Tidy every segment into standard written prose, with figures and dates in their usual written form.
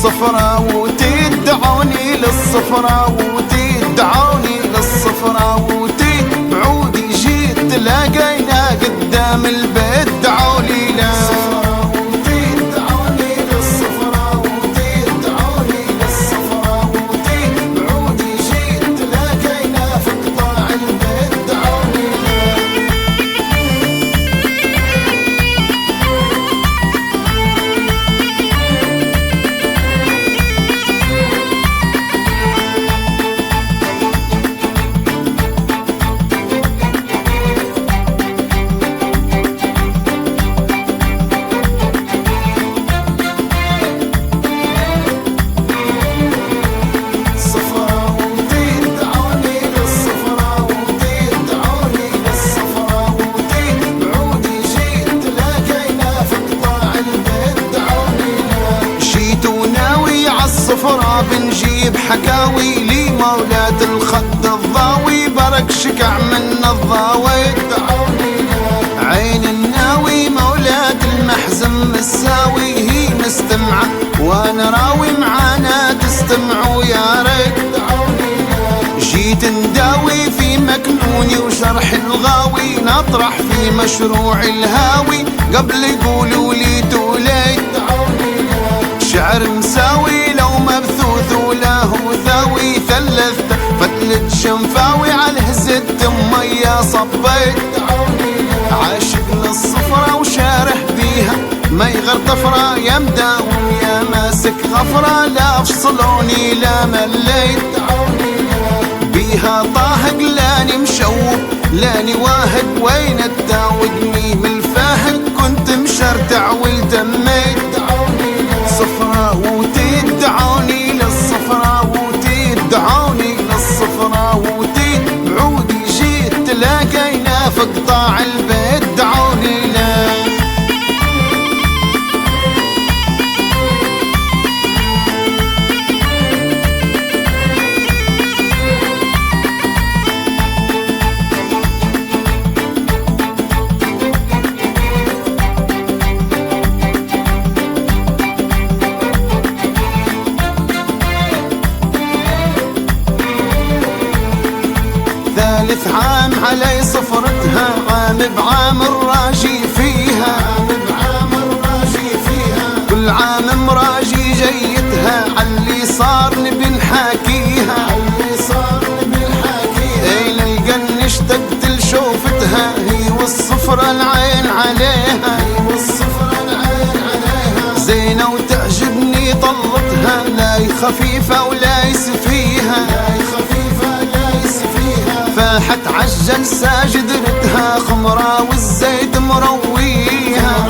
للصفراوتي تدعوني للصفراوتي تدعوني للصفراوتي بعودي جيت تلاقينا قدام البيت دعولي لا الصفرا بنجيب حكاوي لي مولات الخد الضاوي برك شكع من الضاوي عين الناوي مولات المحزم الساوي هي مستمعة وانا راوي معانا تستمعوا يا ريت جيت نداوي في مكنوني وشرح الغاوي نطرح في مشروع الهاوي قبل يقولوا لي توليت شعر مساوي لو مبثوث ولا هو ثاوي ثلثت فتلت شنفاوي على هزت مية صبيت عاشق للصفرة وشارح بيها ما يغير طفرة يا مداوم يا ماسك غفرة لا افصلوني لا مليت بيها طاهق لاني مشوق لاني واهق وين التاوق ميم الفاهق كنت مشرتع والتميت صفراوتي تدعوني للصفراوتي تدعوني للصفراوتي بعودي جيت تلاقينا في قطاع البيت دعوني لا ثالث عام علي صفرتها عام بعام الراجي فيها كل عام مراجي جيتها عاللي صار نبي نحاكيها اين القن اشتقت لشوفتها هي والصفرة العين عليها زينة وتعجبني طلتها لا خفيفة ولا يسفيها فاحت عجل ساجدرتها خمرة والزيت مرويها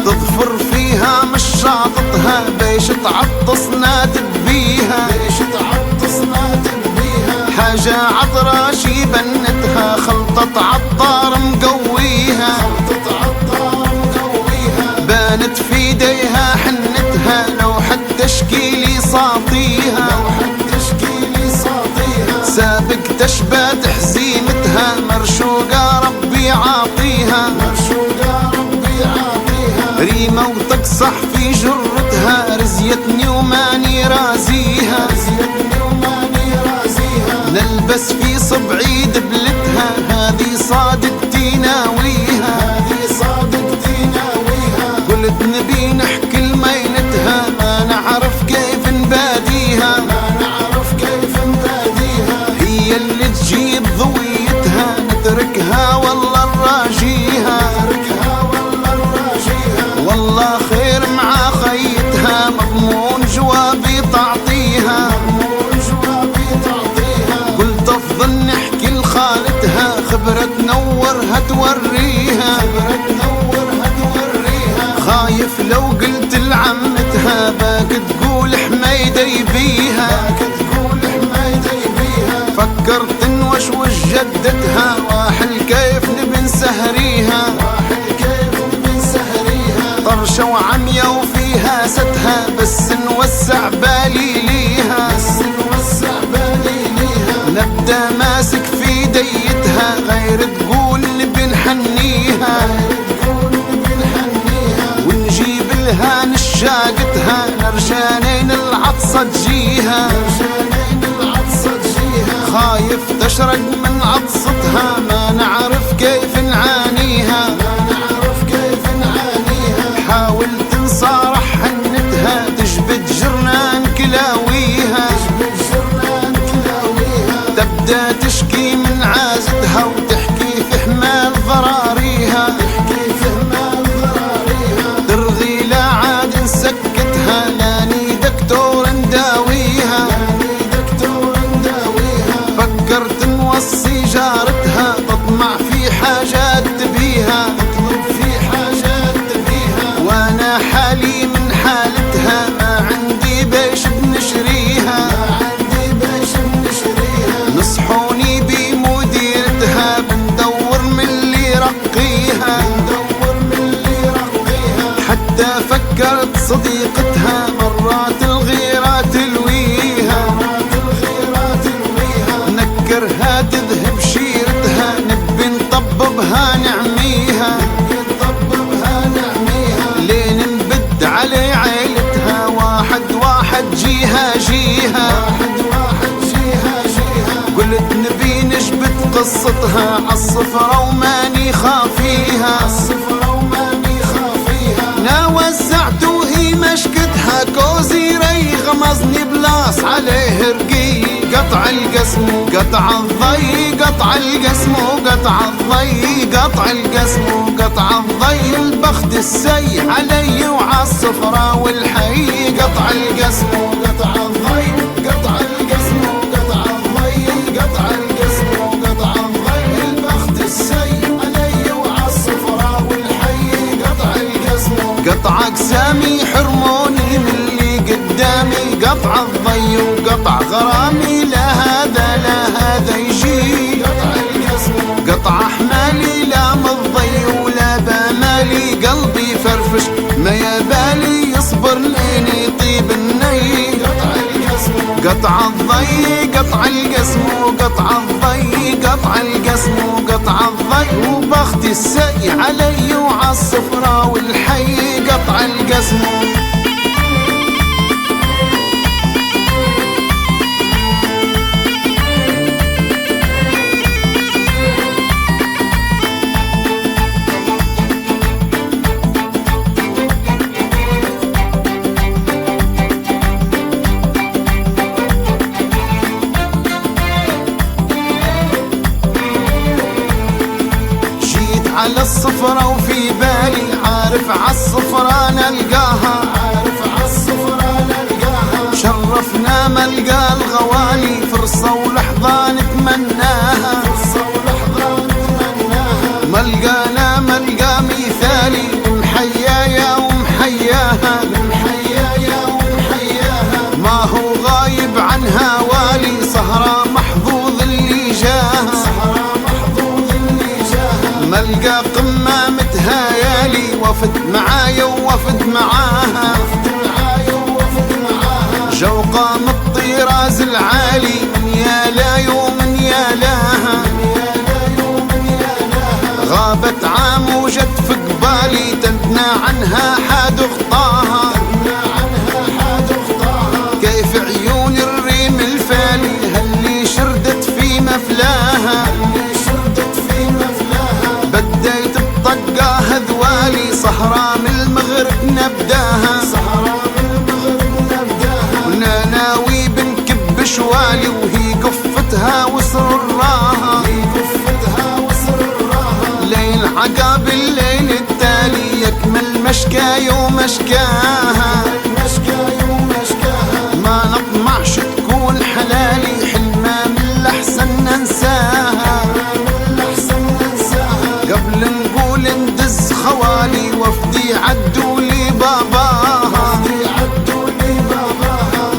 تظفر فيها مش شاطتها بيش تعطسنا تبيها حاجة عطراشي بنتها خلطة عطار مقويها بانت في ايديها حنتها لو حد تشكيلي صاطيها سابق تشبه حزيمتها مرشوقة ربي عاطيها ريمة وتقصح في جرتها رزيتني وماني رازيها نلبس في صبعي دبلتها هذه صادقتي ناويها قلت نبي نحكي لمينتها ما نعرف كيف نباديها هي اللي تجيب ضويتها نتركها والله نراجيها والله خير مع خيتها مضمون جوابي تعطيها قلت افضل نحكي لخالتها خبرة تنورها توريها خايف لو قلت لعمتها باك تقول حميدي بيها فكرت نوشوش جدتها واحل كيف نبي نسهريها طرشة وعمية وفيها ستها بس نوسع بالي ليها نبدأ ماسك في ديتها غير تقول نبي نحنيها ونجيب لها نشاقتها عيلتها نرجانين العطسة تجيها، خايف تشرق من عطستها ما نعرف كيف نعانيها، حاول تنسى رح حنتها تجبد جرنان كلاويها، تبدا تشكي من عازتها وتحكي في حمال ضراريها، ترغي لا عاد نسكتها لاني دكتور نداويها، فكرت نوصي جارتها تطمع في حاجات تبيها، وانا حالي من حالتها ما عندي بيش بنشريها، نصحوني بمديرتها بندور من اللي رقيها، حتى فكرت صديقتها مرات الغيرة تلويها، نكرها تذهب شيرتها نبي نطببها نعميها، لين نبد علي عيلتها واحد واحد جيها قلت نبي نجبد قصتها عالصفرة وماني خافيها، نا وزعت وهي مشكتها كوزي ري غمزني بلاص عليه رقي، قطع القسم وقطع الضي، قطع القسم وقطع الضي، قطع القسم وقطع الضي، البخت السي علي وعالصفرة والحي، قطع القسم وقطع الضي، قطع القسم وقطع الضي، قطع القسم وقطع الضي، البخت السي علي وعالصفرة والحي، قطع القسم قطع اقسامي حرموني من اللي قدامي، قطع الضي وقطع غرامي لا هذا يجي، قطع القسم قطع احمالي لا مضي ولا بمالي، قلبي فرفش ما يبالي يصبر لين يطيب الني، قطع القسم قطع الضي، قطع القسم وقطع الضي، قطع القسم وقطع الضي، وبختي السي علي وعالصفرة والحي، قطع القسم. على الصفرة وفي بالي عارف عالصفرة نلقاها، شرفنا ملقى الغوالي فرصة ولحظة نتمناها، ملقانا ملقى مثالي ومحيايا ومحياها، ما هو غايب عنها والي سهرة محظوظ اللي جاها، ملقى قمة متهايالي وفد معايا ووفد معاها، جو قام الطراز العالي من يالاي ومن يالاها، غابت عام وجت في قبالي تدنى عنها حاد غطاها، كيف عيون الريم الفالي هاللي شردت في مفلاها، بديت بطقاها ذوالي سهرة من المغرب نبداها، كنا ناوي بنكب شوالي وهي قفتها وسراها، ليل عقاب الليل التالي يكمل مشكاي ومشكاها، ما نطمعش تكون حلالي حلمة من الأحسن ننساها، قبل نقول ندز خوالي وفدي عدولي باباها،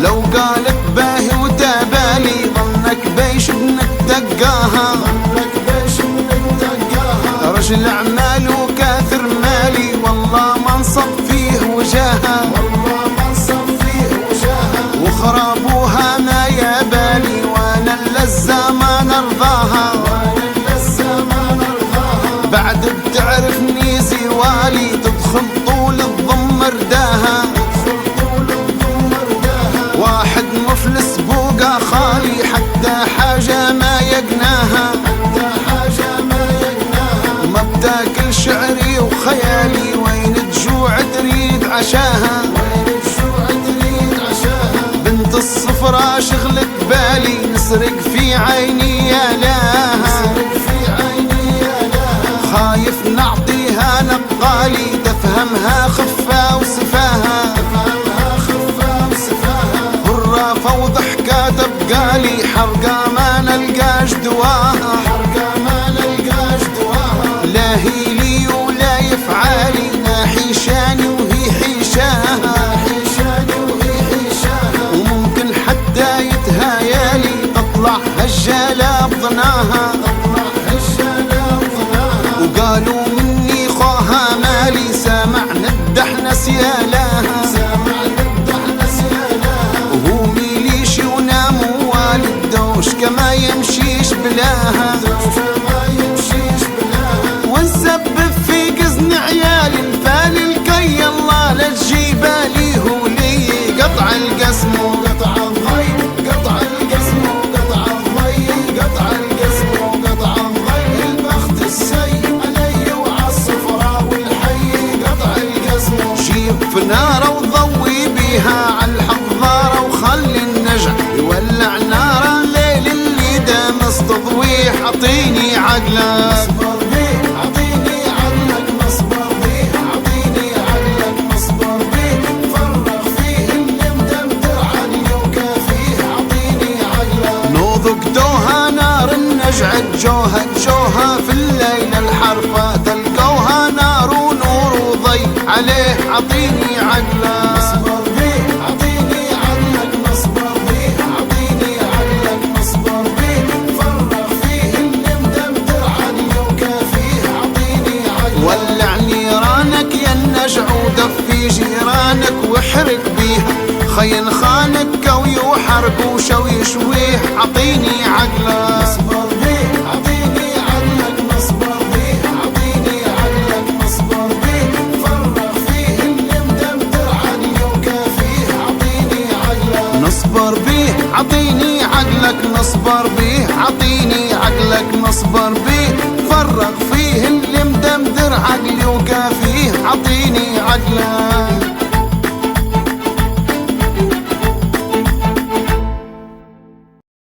لو قالت باهي وتبالي ظنك بيش بنتقاها، رجل اعمال وكاثر مالي والله ما انصب فيه وجاها، وخرابوها ما يبالي وانا اللذة ما نرضاها، بعد بتعرفني زوالي تدخل طول الضم رداها، عشاها، بنت الصفرة شغلت بالي، نسرق في عيني يا لاها، خايف نعطيها نقالي، تفهمها خفة وسفاها، هرافة وضحكة تبقالي، حرقة ما نلقاش دواها، لا هي لي ولا يفعالي، ناحيشاني وهي حيشاها، وممكن حتى يتهايالي، تطلع هالجالة بظناها، وقالوا مني خوها مالي، سامع ندحنس يا لاها، وهو ميليشي ونام والد دوش كما يمشيش بلاها، ونسبب في قزن عيالي، الفالي الكي الله لا تجيبالي، هو لي قطع القسم وقطع الضي، قطع القسم وقطع الضي، قطع القسم وقطع الضي، البخت السي علي وعالصفرة والحي، قطع القسم. جيب فنارة وضوي بيها عالحضارة، وخلي النجع يولع نارة، الليل اللي دامس تضويح، عطيني عقلك جوها جوها في الليل الحرفة، تلقوها نار ونور وضي عليه، عطيني عقلك نصبر بيه، عطيني عقلك نصبر بيه، عطيني عقلك نصبر بيه، فرغ فيه اللي مدمدر عقلي وكافيه، عطيني عقلك، ولع نيرانك يا النجع ودفي جيرانك، واحرق بيها خين خانك كوي وحرق وشوي شويه، عطيني عقلك نصبر بيه، عطيني عقلك نصبر بيه، عطيني عقلك نصبر بيه، فرغ فيه اللي مدمدر عقلي وكافيه، عطيني عقلك نصبر بيه، عطيني عقلك نصبر بيه، عطيني عقلك نصبر بيه، فرغ فيه اللي مدمدر عقلي وكافيه، عطيني عقلك.